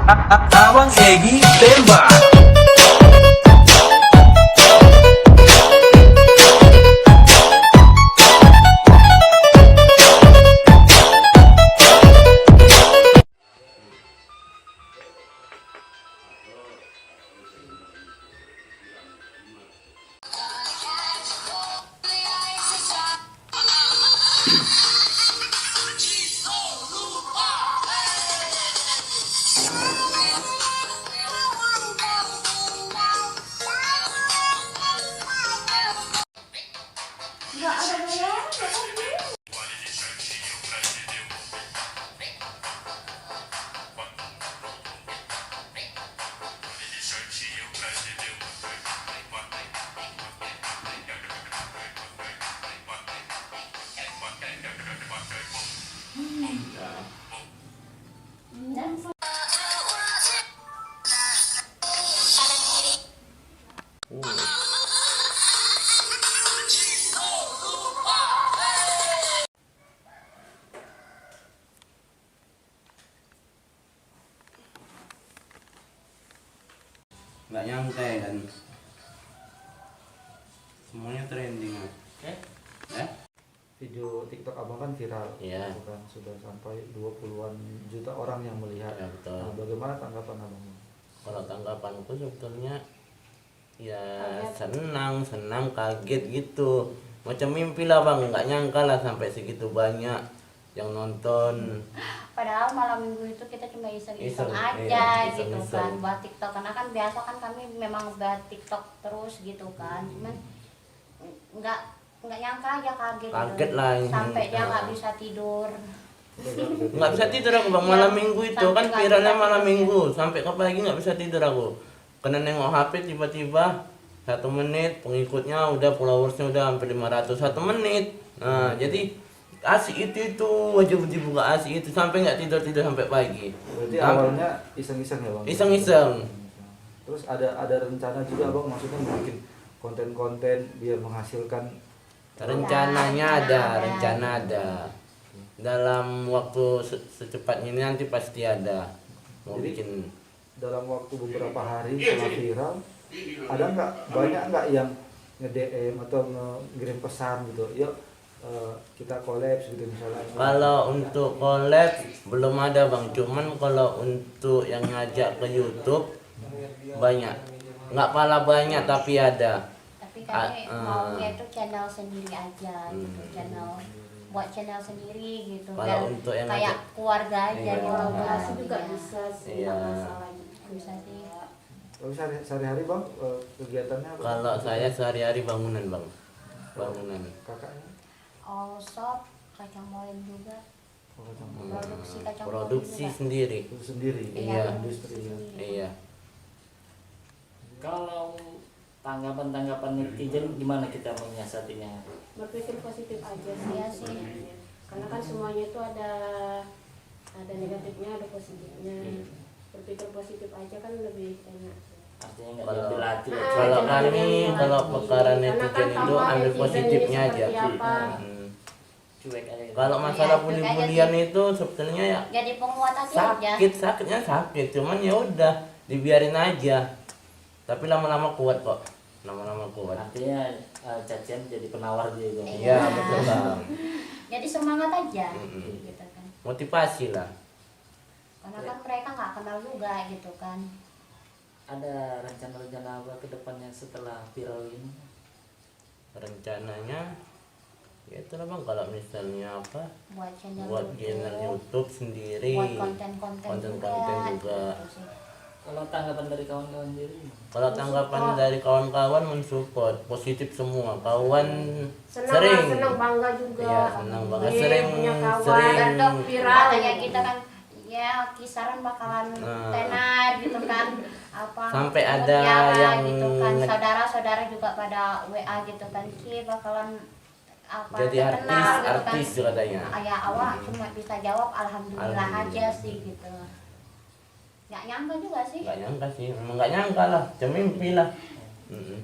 Abang Egi tembak. Nggak ada bayar, nggak ada. Nggak nyangka ya kan, semuanya trending ya. Video TikTok abang kan viral, Iya. gitu kan, sudah sampai 20-an juta orang yang melihat. Ya, betul. Nah, bagaimana tanggapan abang? Kalau tanggapanku sebetulnya ya senang kaget gitu, macam mimpi lah bang, nggak nyangka lah sampai segitu banyak yang nonton. Padahal malam minggu itu kita cuma iseng-iseng Iseng, aja iya, gitu iseng-iseng. kan buat TikTok, karena kan biasa kan kami memang buat TikTok terus gitu kan, cuman nggak nyangka aja, kaget Kaget gitu. lah ini. Sampai dia nggak Nah. bisa tidur. Nggak bisa tidur aku bang, malam minggu itu Sampai kan nggak viralnya bisa malam tidur. minggu, sampai ke pagi nggak bisa tidur aku. Kena nengok HP tiba-tiba 1 menit pengikutnya udah, followersnya udah hampir 500 1 menit. Nah jadi asik itu wajib dibuka, asik itu sampai nggak tidur sampai pagi. Berarti Sampai- awalnya iseng-iseng ya bang? Iseng-iseng. Terus ada rencana juga abang, maksudnya bikin konten-konten biar menghasilkan. Rencananya ada, Rencana rencana ada. Dalam waktu secepatnya ini nanti pasti ada. Mau Jadi- bikin. Dalam waktu beberapa hari setelah viral, ada nggak banyak nggak yang nge-DM atau ngirim pesan gitu, yuk kita collab gitu misalnya? Kalau untuk collab belum ada bang, cuman kalau untuk yang ngajak ke YouTube banyak. Nggak pala banyak tapi ada. Tapi kami Ah, maunya itu channel sendiri aja gitu, buat channel sendiri gitu, Kalau dan untuk yang kayak ngajak- keluarga aja Iya. gitu. Kolaborasi juga Iya. bisa sih, Iya. nggak masalah gitu. Bisa sih. Tapi sehari-hari bang kegiatannya apa? Kalau saya sehari-hari bangunan bang, bangunan. Kakaknya? All shop, kacang molen juga, Oh, kacang Hmm, produksi kacang molen produksi juga. sendiri. itu sendiri. Iya. Industri ya. Iya. Kalau tanggapan-tanggapan netizen gimana kita menyiasatinya? Berpikir positif aja sih. Iya sih. Karena kan semuanya itu ada negatifnya, ada positifnya. Berpikir positif aja kan lebih enak. Artinya nggak Kalau- diambil hati. Nah, Kalau jangan kami, diambil kalau hati. perkara Karena netizen kan itu sama ambil netizen positifnya ini aja. seperti apa. Hmm. Cuek aja. Kalau Iya, masalah cuek aja bully-bulian sih. itu sebetulnya ya Jadi penguat hati aja. sakitnya sakit, cuman ya udah dibiarin aja. Tapi lama-lama kuat kok, lama-lama kuat. Artinya cacian jadi penawar juga. Iya betul bang, Jadi semangat aja, Mm-mm. gitu kan. motivasi lah. Karena kan mereka nggak kenal juga gitu kan. Ada rencana-rencana apa ke depannya setelah viral ini? Rencananya ya itulah bang, kalau misalnya apa, Buat channel buat channel YouTube sendiri, buat konten-konten konten-konten juga. gitu sih. Kalau tanggapan dari kawan-kawan sendiri gimana? Kalau tanggapan dari kawan-kawan mensupport positif semua, kawan Senang sering. lah, senang bangga juga. Iya, senang banget. Iya, Sering- punya kawan. sering Dan dok viral. katanya kita kan ya kisaran bakalan Nah. tenar gitu kan, apa Sampai ada mutiara yang gitu kan, nge- saudara-saudara juga pada WA gitu kan, Ki bakalan apa Jadi terkenal gitu artis katanya. Nah, ya awak cuma bisa jawab alhamdulillah Alhamdulillah. aja sih gitu. Nggak nyangka juga sih. Nggak nyangka sih, memang nggak nyangka lah, cuma mimpi lah. Mm-mm.